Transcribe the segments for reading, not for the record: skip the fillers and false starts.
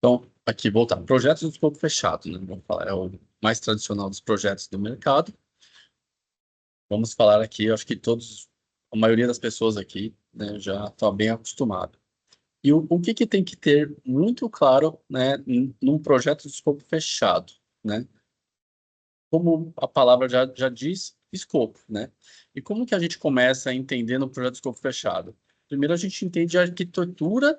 Então, aqui, voltar. Projetos de escopo fechado, né? Vamos falar, é o mais tradicional dos projetos do mercado. Vamos falar aqui, eu acho que a maioria das pessoas aqui, né, já está bem acostumada. E o que que tem que ter muito claro, né, num projeto de escopo fechado, né? Como a palavra já diz, escopo, né? E como que a gente começa a entender no projeto de escopo fechado? Primeiro a gente entende a arquitetura,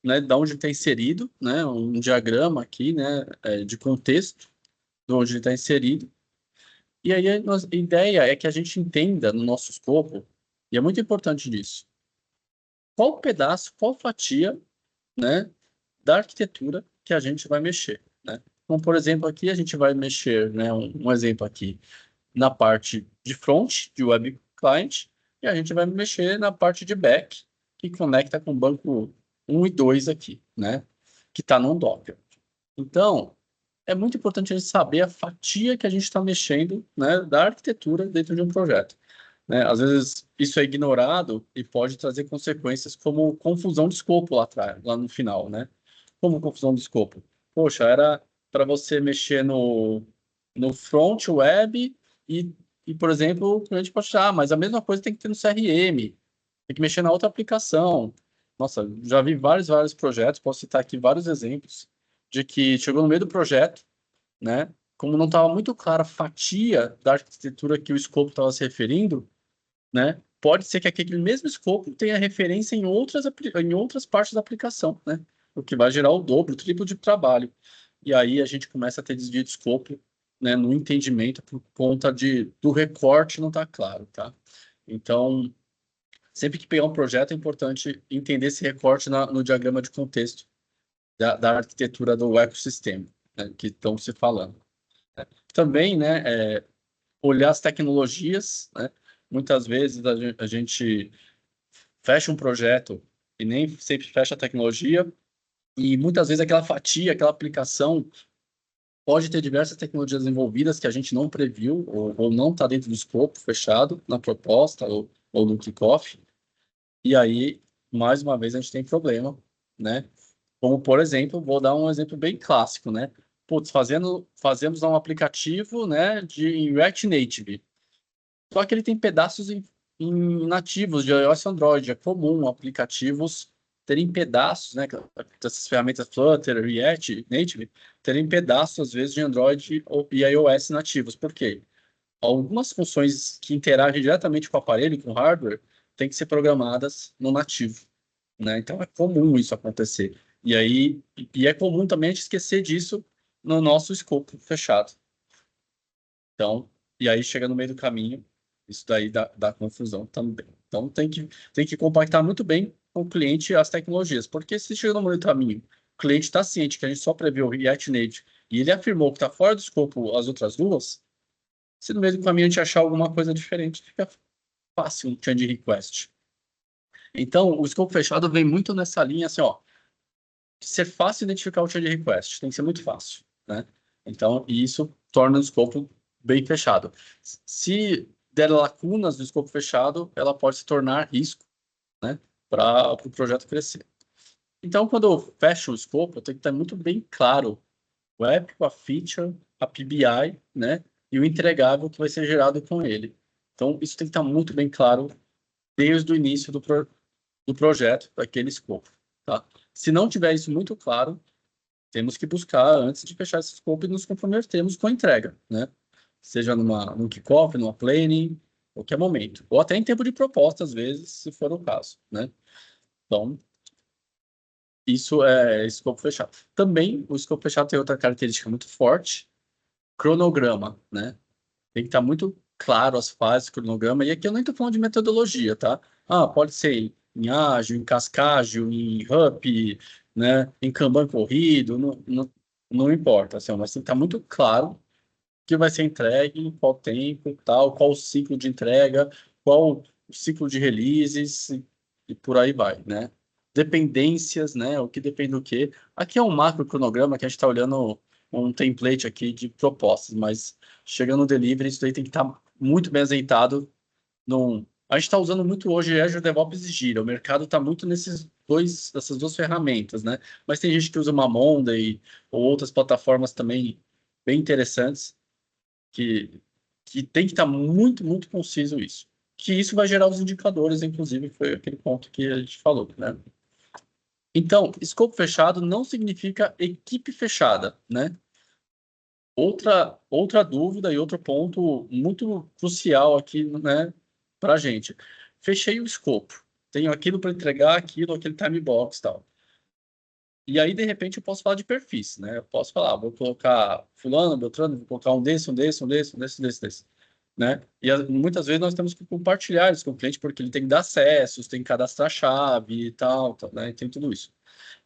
né, da onde está inserido, né, um diagrama aqui, né, de contexto, de onde ele está inserido. E aí a ideia é que a gente entenda no nosso escopo, e é muito importante disso, qual pedaço, qual fatia, né, da arquitetura que a gente vai mexer, né? Então, por exemplo, aqui a gente vai mexer, né, um exemplo aqui, na parte de front, de web client, e a gente vai mexer na parte de back, que conecta com o banco 1 e 2 aqui, né? Que está no Docker. Então, é muito importante a gente saber a fatia que a gente está mexendo, né, da arquitetura dentro de um projeto, né? Às vezes isso é ignorado e pode trazer consequências como confusão de escopo lá atrás, lá no final, né? Como confusão de escopo? Poxa, era para você mexer no front web por exemplo, o cliente pode achar, mas a mesma coisa tem que ter no CRM, tem que mexer na outra aplicação. Nossa, já vi vários projetos, posso citar aqui vários exemplos de que chegou no meio do projeto, né? Como não estava muito clara a fatia da arquitetura que o escopo estava se referindo, né? Pode ser que aquele mesmo escopo tenha referência em outras partes da aplicação, né? O que vai gerar o dobro, o triplo de trabalho. E aí a gente começa a ter desvio de escopo, né, no entendimento por conta do recorte não estar claro, tá? Então, sempre que pegar um projeto é importante entender esse recorte no diagrama de contexto da arquitetura do ecossistema, né, que estão se falando. Também, né, olhar as tecnologias, né? Muitas vezes a gente fecha um projeto e nem sempre fecha a tecnologia, e muitas vezes aquela fatia, aquela aplicação pode ter diversas tecnologias envolvidas que a gente não previu ou não está dentro do escopo fechado na proposta ou no kickoff, e aí, mais uma vez, a gente tem problema, né? Como, por exemplo, vou dar um exemplo bem clássico, né? Putz, fazemos um aplicativo, né, em React Native. Só que ele tem pedaços em nativos de iOS e Android. É comum aplicativos terem pedaços, né? Essas ferramentas Flutter, React, Native, terem pedaços, às vezes, de Android e iOS nativos. Por quê? Algumas funções que interagem diretamente com o aparelho, com o hardware, têm que ser programadas no nativo, né? Então, é comum isso acontecer. E é comum também a gente esquecer disso no nosso escopo fechado. Então, e aí chega no meio do caminho, isso daí dá confusão também. Então, tem que compactar muito bem com o cliente as tecnologias, porque se chega no meio do caminho, o cliente está ciente que a gente só prevê o React Native e ele afirmou que está fora do escopo as outras duas, se no meio do caminho a gente achar alguma coisa diferente, fica fácil um change request. Então, o escopo fechado vem muito nessa linha, assim, ó, de ser fácil identificar o change request, tem que ser muito fácil, né? Então, e isso torna o escopo bem fechado. Se der lacunas no escopo fechado, ela pode se tornar risco, né, para o projeto crescer. Então, quando eu fecho o escopo, eu tenho que estar muito bem claro o app, a feature, a PBI, né, e o entregável que vai ser gerado com ele. Então, isso tem que estar muito bem claro desde o início do projeto, daquele escopo, tá? Se não tiver isso muito claro, temos que buscar antes de fechar esse scope e nos comprometermos com a entrega, né? Seja num kickoff, numa planning, qualquer momento. Ou até em tempo de proposta, às vezes, se for o caso, né? Então, isso é escopo fechado. Também, o escopo fechado tem outra característica muito forte, cronograma, né? Tem que estar muito claro as fases do cronograma. E aqui eu nem estou falando de metodologia, tá? Ah, pode ser em ágil, em cascágil, em RUP, né? Em Kanban corrido, não importa, assim, mas tem que estar muito claro o que vai ser entregue, em qual tempo, tal, qual o ciclo de entrega, qual o ciclo de releases e por aí vai, né? Dependências, né? O que depende do quê. Aqui é um macro cronograma que a gente está olhando um template aqui de propostas, mas chegando no delivery, isso daí tem que estar muito bem azeitado. A gente está usando muito hoje Azure DevOps e Gira. O mercado está muito dessas duas ferramentas, né? Mas tem gente que usa uma Monday ou outras plataformas também bem interessantes que, que tem que estar muito, muito conciso isso. Que isso vai gerar os indicadores, inclusive, foi aquele ponto que a gente falou, né? Então, escopo fechado não significa equipe fechada, né? Outra dúvida e outro ponto muito crucial aqui, né, para a gente. Fechei o escopo, tenho aquilo para entregar, aquele time box e tal. E aí, de repente, eu posso falar de perfis, né? Eu posso falar, vou colocar fulano, beltrano, vou colocar um desse, um desse, um desse, um desse, um desse, desse, né? E muitas vezes nós temos que compartilhar isso com o cliente, porque ele tem que dar acessos, tem que cadastrar a chave e tal, né? Tem tudo isso.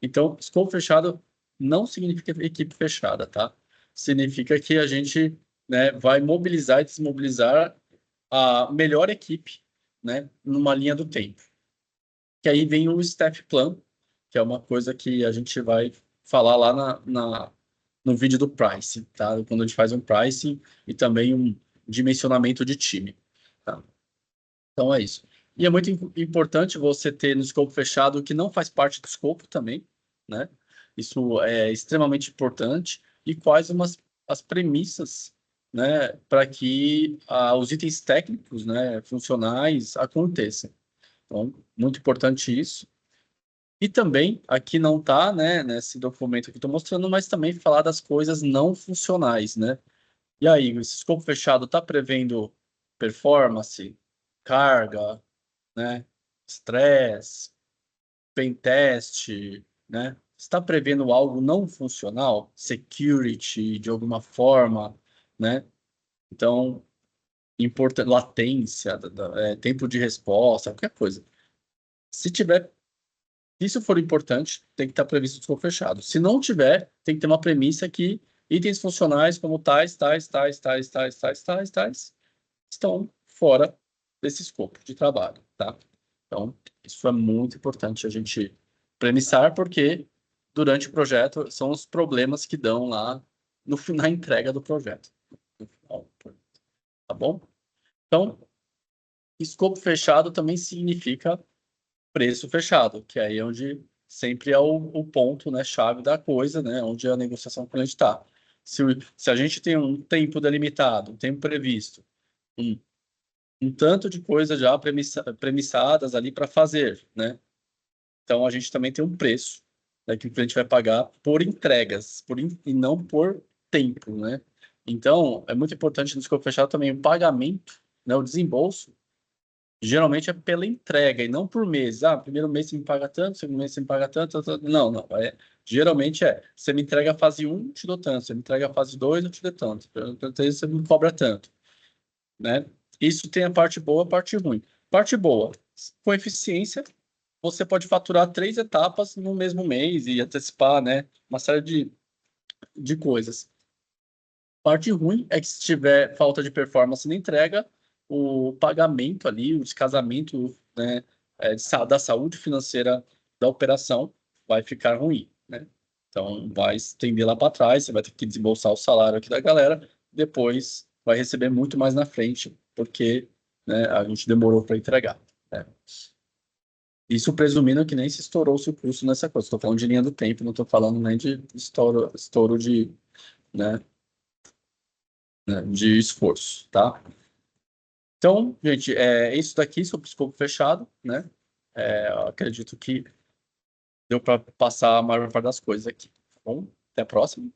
Então, escopo fechado não significa equipe fechada, tá? Significa que a gente, né, vai mobilizar e desmobilizar a melhor equipe, né, numa linha do tempo. Que aí vem o staff plan, que é uma coisa que a gente vai falar lá no vídeo do pricing, tá? Quando a gente faz um pricing e também um dimensionamento de time, tá? Então é isso. E é muito importante você ter no escopo fechado o que não faz parte do escopo também, né? Isso é extremamente importante. E quais as premissas, né, para que os itens técnicos, né, funcionais aconteçam. Então, muito importante isso. E também, aqui não está, né, nesse documento que estou mostrando, mas também falar das coisas não funcionais, né? E aí, esse escopo fechado está prevendo performance, carga, né? Estresse, pentest, né? Está prevendo algo não funcional, security de alguma forma, né? Então, latência, tempo de resposta, qualquer coisa. Se isso for importante, tem que estar previsto no escopo fechado. Se não tiver, tem que ter uma premissa que itens funcionais como tais, tais, tais, tais, tais, tais, tais, tais, estão fora desse escopo de trabalho, tá? Então, isso é muito importante a gente premissar, porque durante o projeto são os problemas que dão lá no na entrega do projeto. No final, tá bom? Então, escopo fechado também significa preço fechado, que aí é onde sempre é o ponto, né, chave da coisa, né, onde a negociação com o cliente está. Se a gente tem um tempo delimitado, um tempo previsto, um tanto de coisas já premissadas ali para fazer, né? Então a gente também tem um preço, né, que o cliente vai pagar por entregas, e não por tempo, né? Então é muito importante no escopo fechado também o pagamento, né, o desembolso, geralmente é pela entrega e não por mês. Ah, primeiro mês você me paga tanto, segundo mês você me paga tanto, tanto. Não, não. Geralmente você me entrega a fase 1, eu te dou tanto. Você me entrega a fase 2, eu te dou tanto. Pelo tanto, você me cobra tanto, né? Isso tem a parte boa, a parte ruim. Parte boa, com eficiência, você pode faturar 3 etapas no mesmo mês e antecipar, né, uma série de coisas. Parte ruim é que se tiver falta de performance na entrega, o pagamento ali, o descasamento, né, da saúde financeira da operação vai ficar ruim, né? Então vai estender lá para trás, você vai ter que desembolsar o salário aqui da galera, depois vai receber muito mais na frente, porque, né, a gente demorou para entregar, né? Isso presumindo que nem se estourou o custo nessa coisa. Estou falando de linha do tempo, não estou falando nem de estouro né, de esforço, tá? Então, gente, é isso daqui sobre o escopo fechado, né? Eu acredito que deu para passar a maior parte das coisas aqui, tá bom? Até a próxima.